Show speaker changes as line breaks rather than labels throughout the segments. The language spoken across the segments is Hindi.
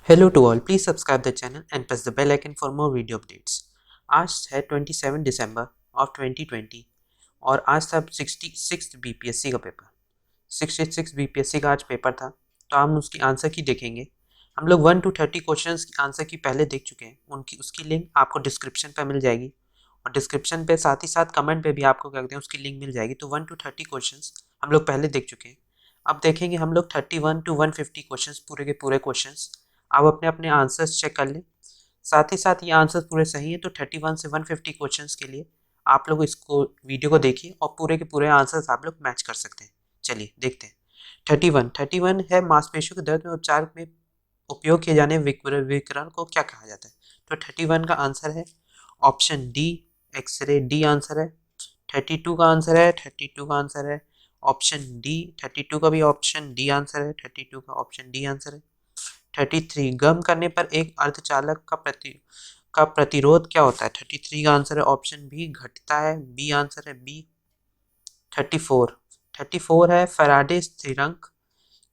Hello to all, please subscribe the channel and press the bell icon for more video updates। आज है 27 दिसंबर ऑफ 2020 और आज था 66 बीपीएससी का पेपर। 66 बीपीएससी का आज पेपर था, तो हम उसकी आंसर की देखेंगे। हम लोग 1 to 30 क्वेश्चंस की आंसर की पहले देख चुके हैं, उनकी उसकी लिंक आपको डिस्क्रिप्शन पर मिल जाएगी और डिस्क्रिप्शन पे साथ ही साथ कमेंट पे भी आपको क्या कहते हैं उसकी लिंक मिल जाएगी। तो 1 to 30 क्वेश्चंस हम लोग पहले देख चुके हैं। अब देखेंगे हम लोग 31 to 150 क्वेश्चंस, पूरे के पूरे क्वेश्चंस। आप अपने अपने आंसर्स चेक कर लें। साथ ही साथ ये आंसर्स पूरे सही हैं, तो 31 से 150 क्वेश्चंस के लिए आप लोग इसको वीडियो को देखिए और पूरे के पूरे आंसर्स आप लोग मैच कर सकते हैं। चलिए देखते हैं। 31 है मांसपेशियों के दर्द में उपचार में उपयोग किए जाने विकिरण को क्या कहा जाता है। तो 31 का आंसर है option D, x ray D answer है। 32 का आंसर है, 32 का आंसर है ऑप्शन डी। 32 का भी ऑप्शन डी आंसर है, 32 का ऑप्शन डी आंसर है। 33 गर्म करने पर एक अर्धचालक का प्रतिरोध क्या होता है। 33 का आंसर है ऑप्शन बी, घटता है, बी आंसर है बी। 34 है फैराडे स्थिरांक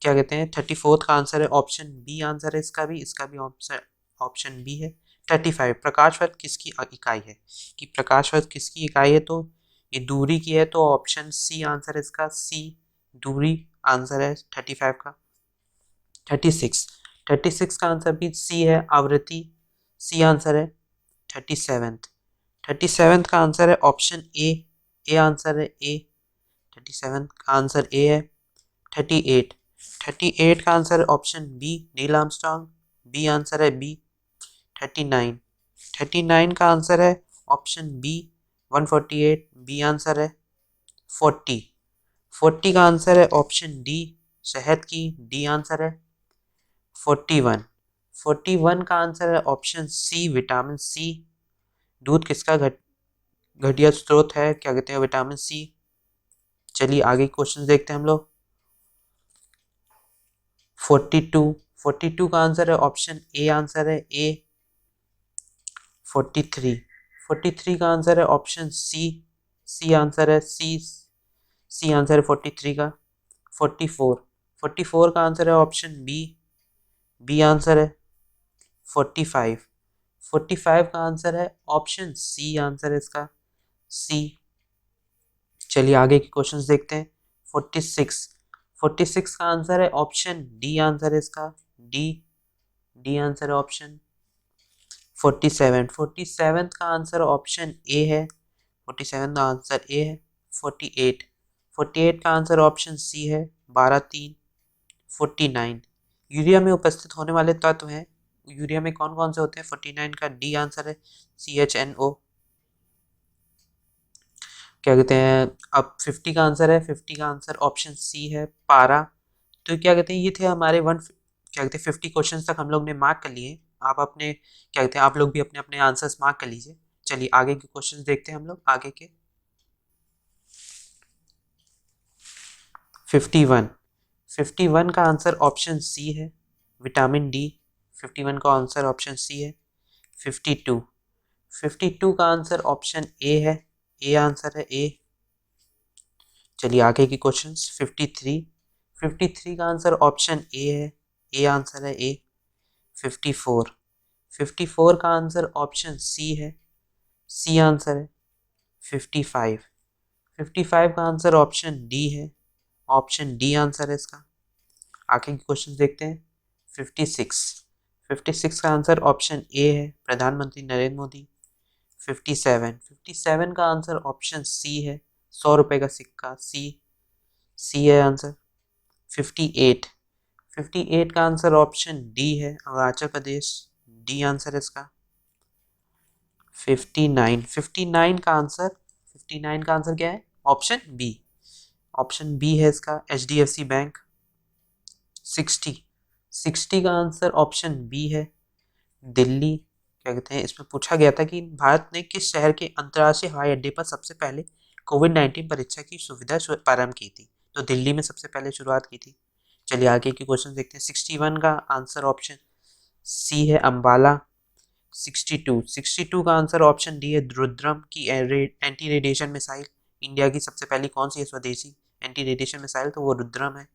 क्या कहते हैं। 34 का आंसर है ऑप्शन बी आंसर है इसका भी ऑप्शन ऑप्शन बी है। 35 प्रकाश वर्ग किसकी इकाई है। कि प्रकाश वर्ग किसकी इकाई है, तो ये दूरी की है, तो ऑप्शन सी आंसर है इसका, सी दूरी आंसर है 35 का। 36 का आंसर भी सी है, आवृत्ति सी आंसर है। 37 का आंसर है ऑप्शन ए आंसर है ए। 37 का आंसर ए है। 38 का आंसर है option B, Neil Armstrong, B answer है बी। 39 का आंसर है ऑप्शन बी, 148, बी आंसर है। 40 का आंसर है ऑप्शन डी, शहद की, डी आंसर है। 41 का आंसर है ऑप्शन सी, विटामिन सी। दूध किसका घटिया स्रोत है, क्या कहते हैं, विटामिन सी। चलिए आगे क्वेश्चन देखते हैं हम लोग। 42 का आंसर है ऑप्शन ए आंसर है ए। 43 का आंसर है ऑप्शन सी, सी आंसर है सी आंसर है 43 का। 44 का आंसर है ऑप्शन बी, बी आंसर है। 45 का आंसर है ऑप्शन सी आंसर है इसका, सी। चलिए आगे के क्वेश्चंस देखते हैं। 46 का आंसर है ऑप्शन डी आंसर है इसका, डी डी आंसर है ऑप्शन। 47 का आंसर ऑप्शन ए है, 47 का आंसर ए है। 48 का आंसर ऑप्शन सी है, 12 3। 49 यूरिया में उपस्थित होने वाले तत्व हैं। यूरिया में कौन कौन से होते हैं। 49 का डी आंसर है, CHNO। क्या कहते हैं, अब 50 का आंसर है, 50 का आंसर ऑप्शन सी है, पारा। तो क्या कहते हैं, ये थे हमारे क्या कहते हैं 50 क्वेश्चन तक हम लोग ने मार्क कर लिए। आप अपने क्या कहते हैं, आप लोग भी अपने अपने आंसर्स मार्क कर लीजिए। चलिए आगे के क्वेश्चंस देखते हैं हम लोग आगे के। 51 का आंसर ऑप्शन सी है, विटामिन डी। 51 का आंसर ऑप्शन सी है। 52 का आंसर ऑप्शन ए है, ए आंसर है ए। चलिए आगे की क्वेश्चंस। 53 का आंसर ऑप्शन ए है, ए आंसर है ए। 54 का आंसर ऑप्शन सी है, सी आंसर है। 55 का आंसर ऑप्शन डी है, ऑप्शन डी आंसर है इसका। आगे के क्वेश्चन देखते हैं। 56 का आंसर ऑप्शन ए है, प्रधानमंत्री नरेंद्र मोदी। 57 का आंसर ऑप्शन सी है, 100 रुपए का सिक्का, सी है आंसर। 58 का आंसर ऑप्शन डी है, अरुणाचल प्रदेश, डी आंसर है इसका। 59 का आंसर 59 का आंसर क्या है, ऑप्शन बी, ऑप्शन बी है इसका, HDFC बैंक। 60 का आंसर ऑप्शन बी है, दिल्ली। क्या कहते हैं, इसमें पूछा गया था कि भारत ने किस शहर के अंतर्राष्ट्रीय हवाई अड्डे पर सबसे पहले कोविड-19 परीक्षा की सुविधा प्रारंभ की थी। तो दिल्ली में सबसे पहले शुरुआत की थी। चलिए आगे के क्वेश्चन देखते हैं। 61 का आंसर ऑप्शन सी है, अम्बाला। 62 का आंसर ऑप्शन डी है, रुद्रम की एंटी रेडिएशन मिसाइल। इंडिया की सबसे पहली कौन सी है स्वदेशी एंटी रेडिएशन मिसाइल, तो वो रुद्रम है।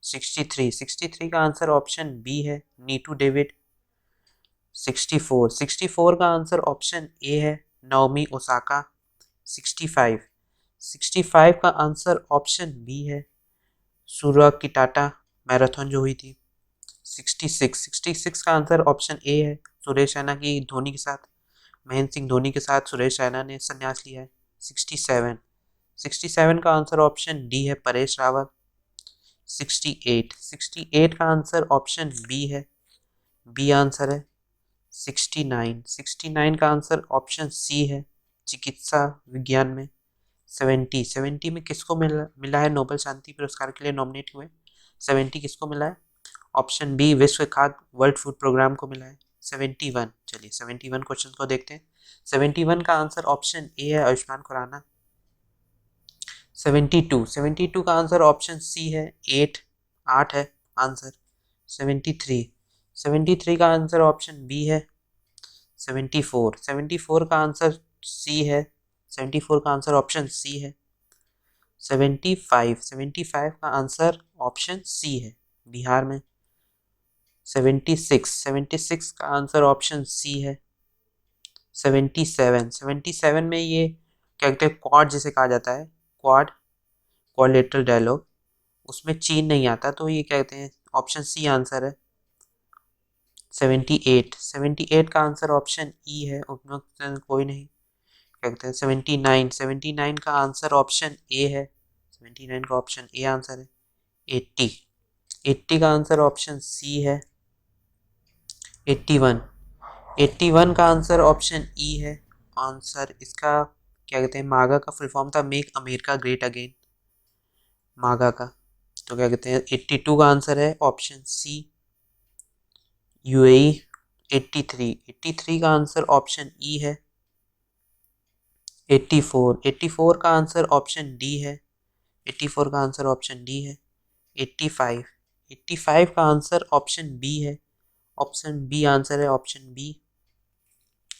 63 का आंसर ऑप्शन बी है, नीटू डेविड। 64 का आंसर ऑप्शन ए है, नाओमी ओसाका। 65 का आंसर ऑप्शन बी है, सूरा किटाटा, मैराथन जो हुई थी। 66 का आंसर ऑप्शन ए है, सुरेश रैना की धोनी के साथ, महेंद्र सिंह धोनी के साथ सुरेश रैना ने संन्यास लिया है। 67 का आंसर ऑप्शन डी है, परेश रावल। 68 का आंसर ऑप्शन बी है, बी आंसर है। 69 का आंसर ऑप्शन सी है, चिकित्सा विज्ञान में। 70 में किसको मिला है नोबेल शांति पुरस्कार के लिए नॉमिनेट हुए? 70 किसको मिला है? ऑप्शन बी, विश्व खाद्य वर्ल्ड फूड प्रोग्राम को मिला है। 71, चलिए 71 क्वेश्चन को देखते हैं। 71 का आंसर ऑप्शन ए है, आयुष्मान खुराना। 72 का आंसर ऑप्शन सी है, 8 है आंसर। 73 का आंसर ऑप्शन बी है। 74 का आंसर सी है, 74 का आंसर ऑप्शन सी है। 75 का आंसर ऑप्शन सी है, बिहार में। 76 का आंसर ऑप्शन सी है। 77 में ये क्या कहते हैं, क्वाड जिसे कहा जाता है, क्वाड्रिलेटरल डायलॉग, उसमें चीन नहीं आता, तो ये क्या कहते हैं, ऑप्शन सी आंसर है। 78 का आंसर ऑप्शन ई है, उसमें कोई नहीं। क्या कहते हैं, 79 का आंसर ऑप्शन ए है, 79 का ऑप्शन ए आंसर है। 80 का आंसर ऑप्शन सी है। 81 का आंसर ऑप्शन ई है। आंसर इसका क्या कहते हैं, मागा का फुल फॉर्म था मेक अमेरिका ग्रेट अगेन, मागा का। तो क्या कहते हैं, 82 का आंसर है ऑप्शन सी, यूएई। 83 का आंसर ऑप्शन ई है। 84 का आंसर ऑप्शन डी है, 84 का आंसर ऑप्शन डी है। 85 का आंसर ऑप्शन बी है, ऑप्शन बी आंसर है, ऑप्शन बी।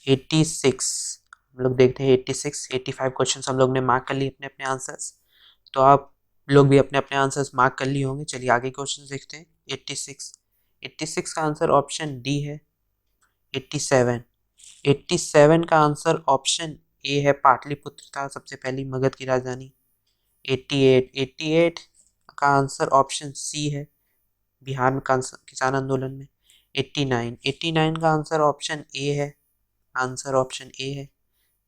86 हम लोग देखते हैं, 85 क्वेश्चन हम लोग ने मार्क कर लिए अपने अपने आंसर्स। तो आप लोग भी अपने अपने आंसर्स मार्क कर लिए होंगे। चलिए आगे क्वेश्चन देखते हैं। 86 का आंसर ऑप्शन डी है। 87 का आंसर ऑप्शन ए है, पाटलिपुत्र था सबसे पहली मगध की राजधानी। 88 का आंसर ऑप्शन सी है, बिहार में किसान आंदोलन में। 89 का आंसर ऑप्शन ए है, आंसर ऑप्शन ए है।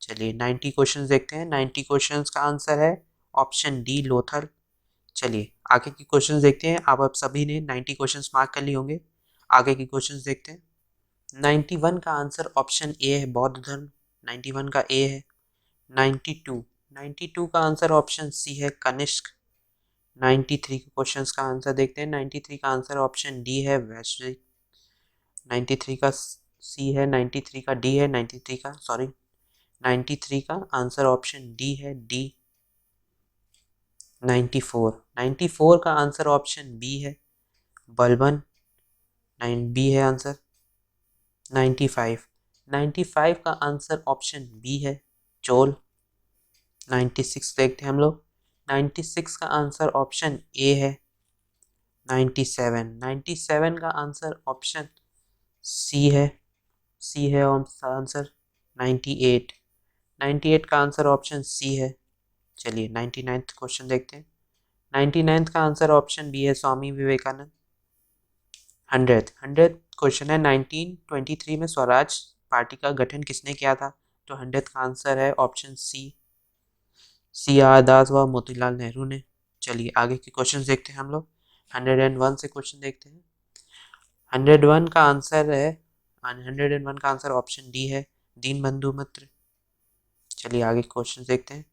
चलिए 90 क्वेश्चंस देखते हैं। 90 क्वेश्चंस का आंसर है ऑप्शन डी, लोथल। चलिए आगे की क्वेश्चंस देखते हैं। आप सभी ने 90 क्वेश्चंस मार्क कर लिए होंगे। आगे की क्वेश्चंस देखते हैं। 91 का आंसर ऑप्शन ए है, बौद्ध धर्म। 91 का ए है। 92 का आंसर ऑप्शन सी है, कनिष्क। 93 के क्वेश्चंस का आंसर देखते हैं। 93 का आंसर ऑप्शन डी है, वैश्विक। 93 का सी है, 93 का डी है, 93 का सॉरी 93 का आंसर ऑप्शन डी है, डी। 94 का आंसर ऑप्शन बी है, बलबन। 9 बी है आंसर। 95 का आंसर ऑप्शन बी है, चोल। 96 देखते हैं हम लोग। 96 का आंसर ऑप्शन ए है। 97 का आंसर ऑप्शन सी है, आंसर। 98 का आंसर ऑप्शन सी है। चलिए 99 क्वेश्चन देखते हैं। 99 का आंसर ऑप्शन बी है, स्वामी विवेकानंद। 100 क्वेश्चन है। 1923 में स्वराज पार्टी का गठन किसने किया था? तो 100 का आंसर है ऑप्शन सी आर दास व मोतीलाल नेहरू ने। चलिए आगे के क्वेश्चन देखते हैं हम लोग। 101 से क्वेश्चन देखते हैं। 101 का आंसर है 101 का आंसर ऑप्शन डी है, दीन बंधु मित्र। चलिए आगे क्वेश्चन देखते हैं।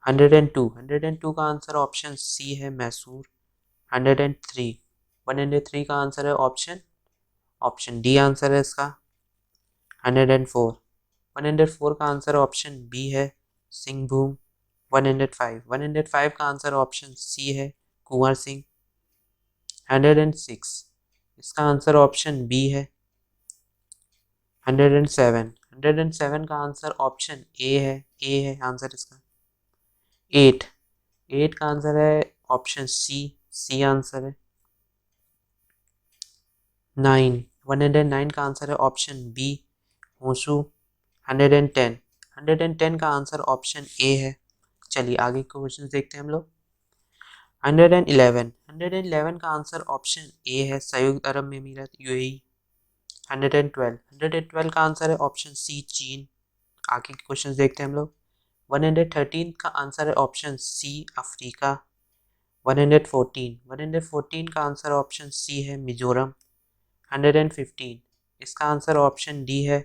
102 का आंसर ऑप्शन सी है, मैसूर। 103 का आंसर है ऑप्शन डी आंसर है इसका। 104 का आंसर ऑप्शन बी है, सिंहभूम। 105 का आंसर ऑप्शन सी है, कुंवर सिंह। 106 इसका आंसर ऑप्शन बी है। 107 का आंसर ऑप्शन ए है आंसर इसका। 8 का आंसर है ऑप्शन सी आंसर है। 9 109 का आंसर है ऑप्शन बी होसू। 110 का आंसर ऑप्शन ए है। चलिए आगे के क्वेश्चन देखते हैं हम लोग। 111 का आंसर ऑप्शन ए है संयुक्त अरब अमीरात यूएई। 112 का आंसर है ऑप्शन सी चीन। आगे के क्वेश्चन देखते हैं हम लोग। 113 का आंसर है ऑप्शन सी अफ्रीका। 114 का आंसर ऑप्शन सी है मिजोरम। 115 इसका आंसर ऑप्शन डी है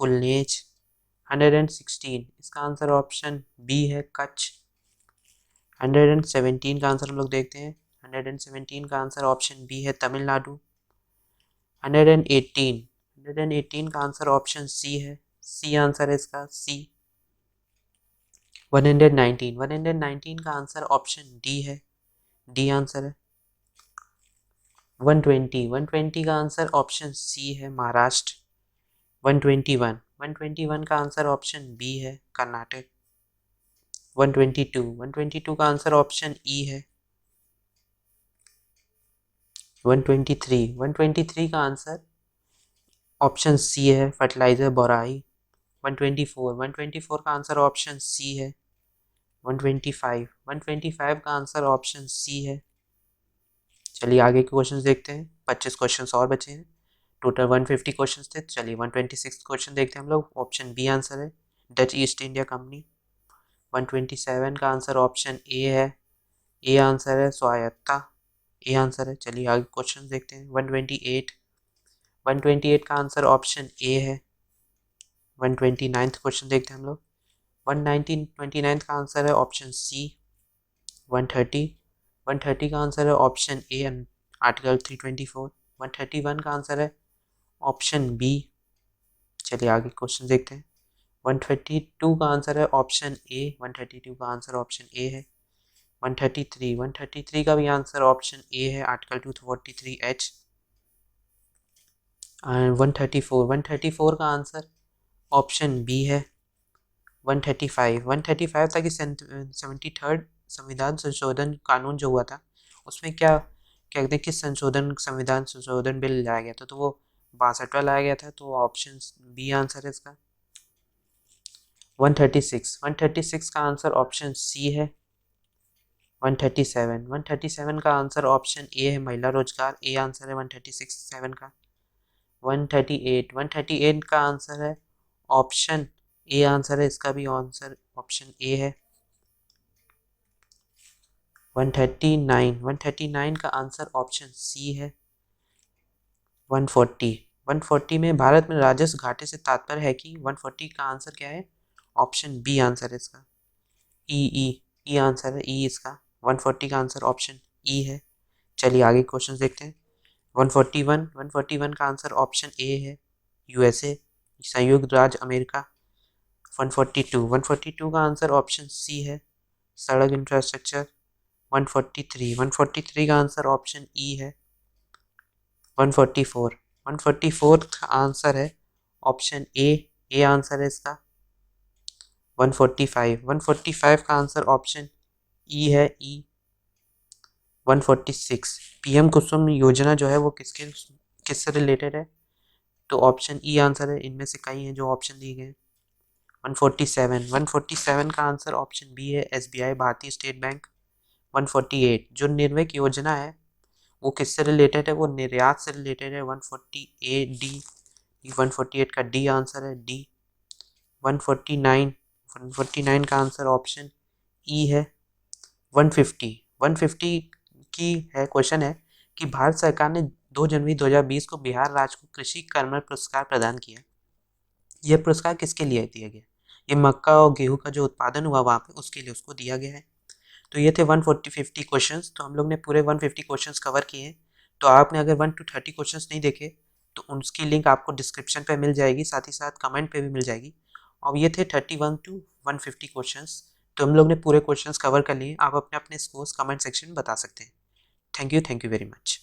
पुलनेज। 116 इसका आंसर ऑप्शन बी है कच्छ। 117 का आंसर हम लोग देखते हैं। 117 का आंसर ऑप्शन बी है तमिलनाडु। 118 का आंसर ऑप्शन सी है, सी आंसर है इसका सी। 119 का आंसर ऑप्शन डी है, डी आंसर है। 120 का आंसर ऑप्शन सी है महाराष्ट्र। 121 का आंसर ऑप्शन बी है कर्नाटक। 122 का आंसर ऑप्शन ई है। 123 का आंसर ऑप्शन सी है फर्टिलाइजर बोराई। 124 का आंसर ऑप्शन सी है। 125 का आंसर ऑप्शन सी है। चलिए आगे के क्वेश्चन देखते हैं। 25 क्वेश्चन और बचे हैं। टोटल 150 क्वेश्चन थे। चलिए 126 क्वेश्चन देखते हैं हम लोग। ऑप्शन बी आंसर है डच ईस्ट इंडिया कंपनी। 127 का आंसर ऑप्शन ए है, ए आंसर है स्वायत्ता, ए आंसर है। चलिए आगे क्वेश्चन देखते हैं। 128 का आंसर ऑप्शन ए है। 129 क्वेश्चन देखते हैं हम लोग। 129 का आंसर है ऑप्शन सी। 130 का आंसर है ऑप्शन ए आर्टिकल 324। 131 का आंसर है ऑप्शन बी। चलिए आगे क्वेश्चन देखते हैं। 132 का आंसर है ऑप्शन ए। 132 का आंसर ऑप्शन ए है। 133 का भी आंसर ऑप्शन ए है आर्टिकल 243H। 134 का आंसर ऑप्शन बी है। 135 था कि 73rd संविधान संशोधन कानून जो हुआ था उसमें क्या क्या कहते हैं कि संविधान संशोधन बिल लाया गया था, तो वो 62वां लाया गया था, तो ऑप्शन बी आंसर है इसका। 136 का आंसर ऑप्शन सी है। 137 का आंसर ऑप्शन ए है महिला रोजगार, ए आंसर है 137 का। 138 का आंसर है ऑप्शन ए आंसर है इसका भी आंसर ऑप्शन ए है। 139 का आंसर ऑप्शन सी है। 140 में भारत में राजस्व घाटे से तात्पर्य है कि 140 का आंसर क्या है, ऑप्शन बी आंसर है इसका। ई आंसर है, ई इसका 140 का आंसर ऑप्शन ई है। चलिए आगे क्वेश्चन देखते हैं। 141 का आंसर ऑप्शन ए है यूएसए, संयुक्त राज्य अमेरिका। 142 का आंसर ऑप्शन सी है सड़क इंफ्रास्ट्रक्चर। 143 का आंसर ऑप्शन ई है। 144 का आंसर है ऑप्शन ए, ए आंसर है इसका। 145 का आंसर ऑप्शन ई है, ई। 146 पीएम कुसुम योजना जो है वो किससे रिलेटेड है, तो ऑप्शन ई आंसर है। इनमें से कई हैं जो ऑप्शन दिए गए हैं। 147 का आंसर ऑप्शन बी है एसबीआई भारतीय स्टेट बैंक। 148 जो निर्विक योजना है वो किससे रिलेटेड है, वो निर्यात से रिलेटेड है। 148 का डी आंसर है, डी। 149 का आंसर ऑप्शन ई है। 150 की है क्वेश्चन है कि भारत सरकार ने 2 जनवरी 2020 को बिहार राज्य को कृषि कर्मण पुरस्कार प्रदान किया। यह पुरस्कार किसके लिए दिया गया, ये मक्का और गेहूं का जो उत्पादन हुआ वहाँ पे उसके लिए उसको दिया गया है। तो ये थे 150 क्वेश्चंस। तो हम लोग ने पूरे 150 क्वेश्चंस कवर किए हैं। तो आपने अगर 1 to 30 क्वेश्चंस नहीं देखे तो उसकी लिंक आपको डिस्क्रिप्शन पे मिल जाएगी, साथ ही साथ कमेंट पे भी मिल जाएगी। और ये थे 31 to 150 क्वेश्चंस। तो हम लोग ने पूरे क्वेश्चंस कवर कर लिए। आप अपने अपने स्कोर्स कमेंट सेक्शन में बता सकते हैं। Thank you very much.